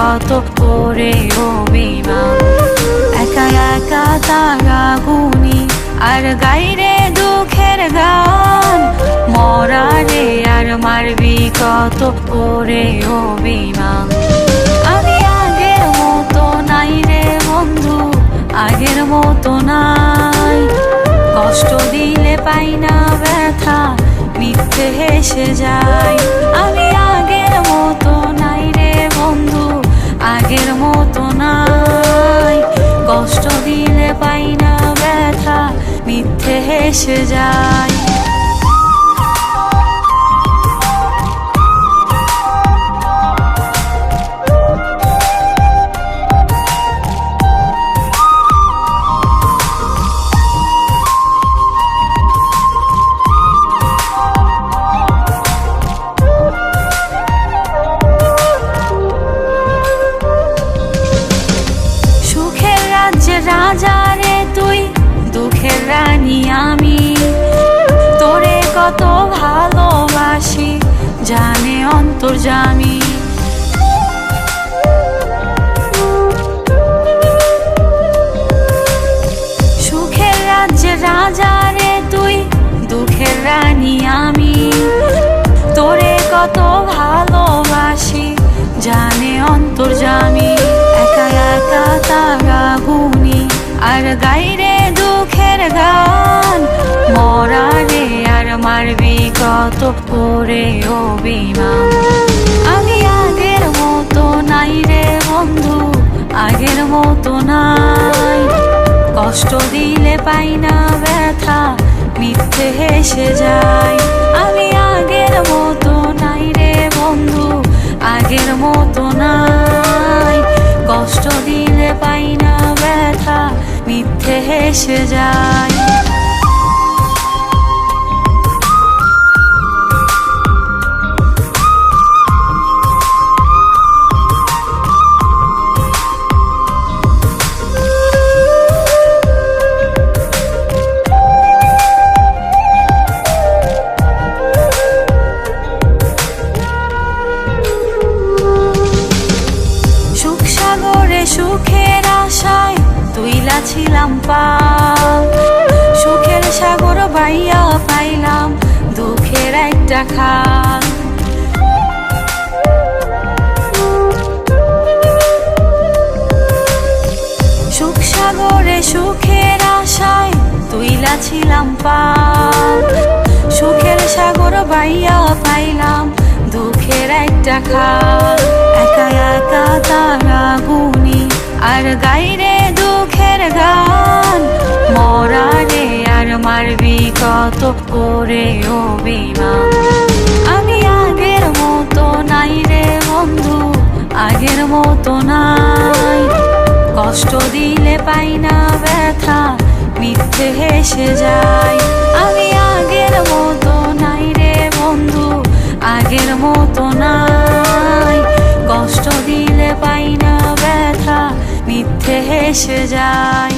কত করে অভিমান। একা একা তারা গুনি আর গাইরে দুঃখের গান, মরারে আর মারবি কত করে অভিমান। আমি আগের মতো নাই রে বন্ধু, আগের মতো নাই। কষ্ট দিলে পাই না ব্যথা, মিথ্যে হেসে যাই। আমি আগের মতো নাই রে বন্ধু, আগের মতো নাই। কষ্ট দিলে পাই না ব্যথা, মিথ্যে হেসে যাই। রাজা রে তুই, দুঃখের রানী আমি। তোরে কত ভালোবাসি জানে অন্তর্যামী। সুখের রাজ্যের রাজা রে তুই, দুঃখের রানী আমি। তোরে কত ভালোবাসি জানে অন্তর্যামী। একা একা তারা গুনি আর গাইরে দুঃখের গান, মরারে আর মারবি কত করে অভিমান। আমি আগের মতো নাই রে বন্ধু, আগের মতো নাই। কষ্ট দিলে পাই না ব্যথা, মিথ্যে হেসে যাই। আমি আগের মতো নাই রে বন্ধু, আগের মতো নাই। কষ্ট দিলে পাই না ব্যথা, মিথ্যে হেসে যাই। সুখের আশায় তুইলা ছিলাম পাল, সুখের সাগর বাইয়া পাইলাম দুঃখের একটা খাল। সুখ সাগরে সুখের আশায় তুইলা ছিলাম পাল, সুখের সাগর বাইয়া পাইলাম দুঃখের একটা খাল। একা একা তারা গুনি আর গাইরে দুঃখের গান, মরারে আর মারবি কত করে অভিমান। আমি আগের মতো নাই রে বন্ধু, আগের মতো নাই। কষ্ট দিলে পাই না ব্যথা, মিথ্যে হেসে যাই। আমি আগের মতো নাই রে বন্ধু, আগের মতো নাই। কষ্ট দিলে পাই না ব্যথা, মিথ্যে হেসে যাই।